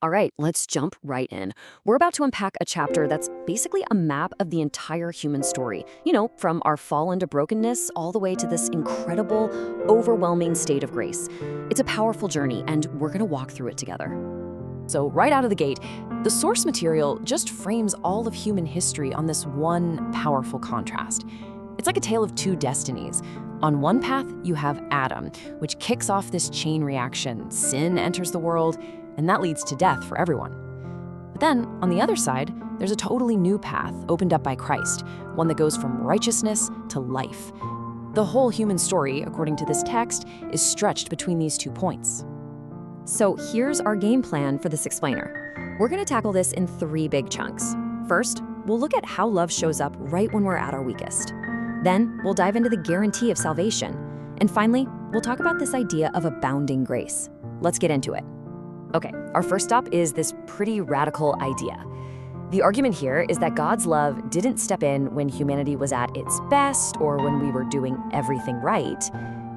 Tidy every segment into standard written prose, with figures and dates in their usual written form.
All right, let's jump right in. We're about to unpack a chapter that's basically a map of the entire human story. From our fall into brokenness all the way to this incredible, overwhelming state of grace. It's a powerful journey, and we're going to walk through it together. So right out of the gate, the source material just frames all of human history on this one powerful contrast. It's like a tale of two destinies. On one path, you have Adam, which kicks off this chain reaction. Sin enters the world, and that leads to death for everyone. But then, on the other side, there's a totally new path opened up by Christ, one that goes from righteousness to life. The whole human story, according to this text, is stretched between these 2 points. So here's our game plan for this explainer. We're going to tackle this in 3 big chunks. First, we'll look at how love shows up right when we're at our weakest. Then, we'll dive into the guarantee of salvation. And finally, we'll talk about this idea of abounding grace. Let's get into it. Okay, our first stop is this pretty radical idea. The argument here is that God's love didn't step in when humanity was at its best or when we were doing everything right.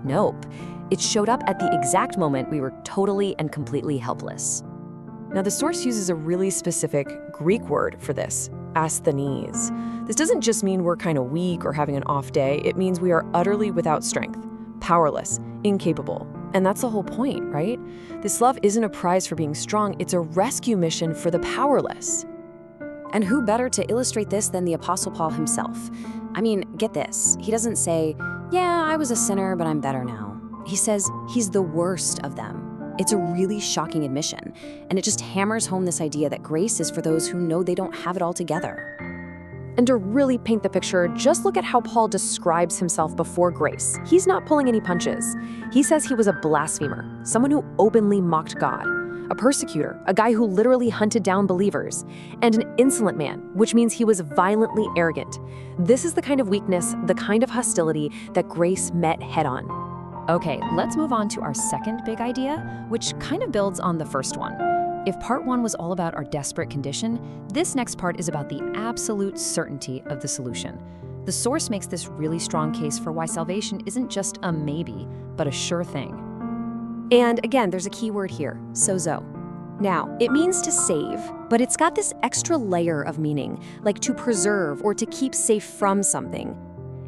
Nope. It showed up at the exact moment we were totally and completely helpless. Now, the source uses a really specific Greek word for this, asthenes. This doesn't just mean we're kind of weak or having an off day. It means we are utterly without strength, powerless, incapable. And that's the whole point, right? This love isn't a prize for being strong, it's a rescue mission for the powerless. And who better to illustrate this than the Apostle Paul himself? I mean, get this. He doesn't say, yeah, I was a sinner, but I'm better now. He says he's the worst of them. It's a really shocking admission, and it just hammers home this idea that grace is for those who know they don't have it all together. And to really paint the picture, just look at how Paul describes himself before grace. He's not pulling any punches. He says he was a blasphemer, someone who openly mocked God, a persecutor, a guy who literally hunted down believers, and an insolent man, which means he was violently arrogant. This is the kind of weakness, the kind of hostility that grace met head-on. Okay, let's move on to our second big idea, which kind of builds on the first one. If part 1 was all about our desperate condition, this next part is about the absolute certainty of the solution. The source makes this really strong case for why salvation isn't just a maybe, but a sure thing. And again, there's a key word here, sozo. Now, it means to save, but it's got this extra layer of meaning, like to preserve or to keep safe from something.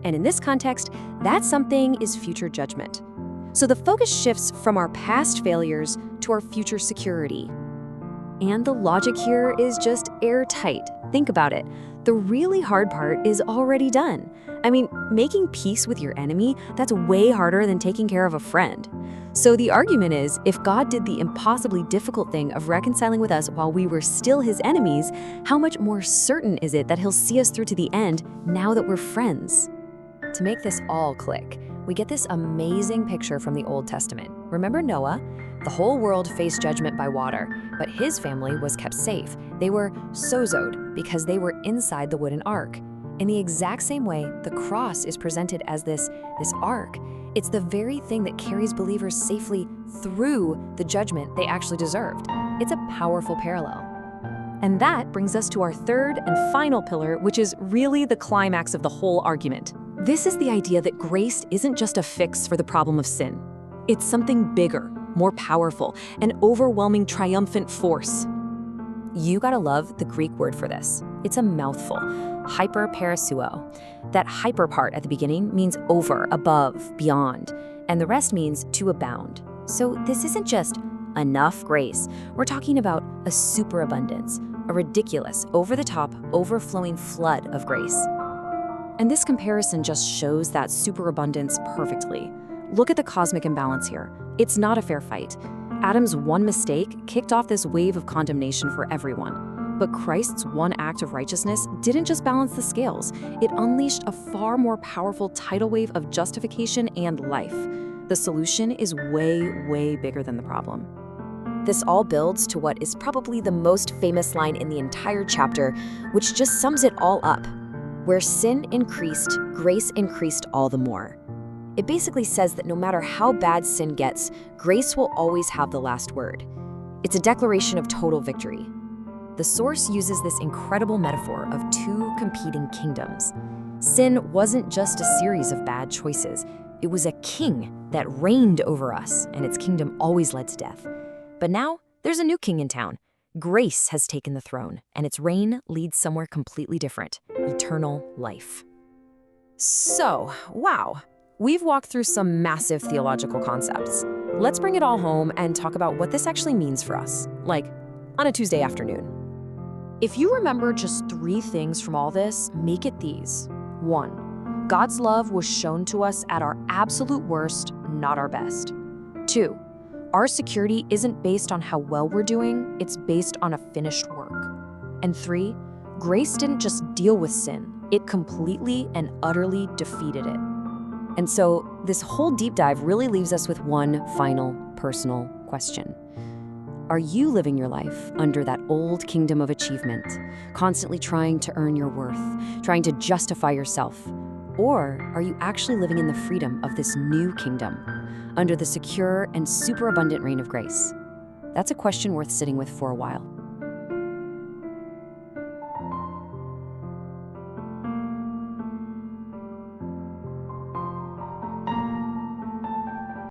And in this context, that something is future judgment. So the focus shifts from our past failures to our future security. And the logic here is just airtight. Think about it. The really hard part is already done. I mean, making peace with your enemy, that's way harder than taking care of a friend. So the argument is, if God did the impossibly difficult thing of reconciling with us while we were still his enemies, how much more certain is it that he'll see us through to the end now that we're friends? To make this all click, we get this amazing picture from the Old Testament. Remember Noah? The whole world faced judgment by water, but his family was kept safe. They were sozoed because they were inside the wooden ark. In the exact same way, the cross is presented as this ark. It's the very thing that carries believers safely through the judgment they actually deserved. It's a powerful parallel. And that brings us to our third and final pillar, which is really the climax of the whole argument. This is the idea that grace isn't just a fix for the problem of sin. It's something bigger, more powerful, an overwhelming triumphant force. You gotta love the Greek word for this. It's a mouthful, hyperparasuo. That hyper part at the beginning means over, above, beyond, and the rest means to abound. So this isn't just enough grace. We're talking about a superabundance, a ridiculous, over-the-top, overflowing flood of grace. And this comparison just shows that superabundance perfectly. Look at the cosmic imbalance here. It's not a fair fight. Adam's one mistake kicked off this wave of condemnation for everyone. But Christ's one act of righteousness didn't just balance the scales. It unleashed a far more powerful tidal wave of justification and life. The solution is way, way bigger than the problem. This all builds to what is probably the most famous line in the entire chapter, which just sums it all up. Where sin increased, grace increased all the more. It basically says that no matter how bad sin gets, grace will always have the last word. It's a declaration of total victory. The source uses this incredible metaphor of 2 competing kingdoms. Sin wasn't just a series of bad choices. It was a king that reigned over us, and its kingdom always led to death. But now, there's a new king in town. Grace has taken the throne, and its reign leads somewhere completely different: eternal life. So, wow, we've walked through some massive theological concepts. Let's bring it all home and talk about what this actually means for us, like on a Tuesday afternoon. If you remember just 3 things from all this, make it these. 1, God's love was shown to us at our absolute worst, not our best. 2, our security isn't based on how well we're doing, it's based on a finished work. And 3, grace didn't just deal with sin, it completely and utterly defeated it. And so this whole deep dive really leaves us with one final personal question. Are you living your life under that old kingdom of achievement, constantly trying to earn your worth, trying to justify yourself? Or are you actually living in the freedom of this new kingdom, under the secure and superabundant reign of grace? That's a question worth sitting with for a while.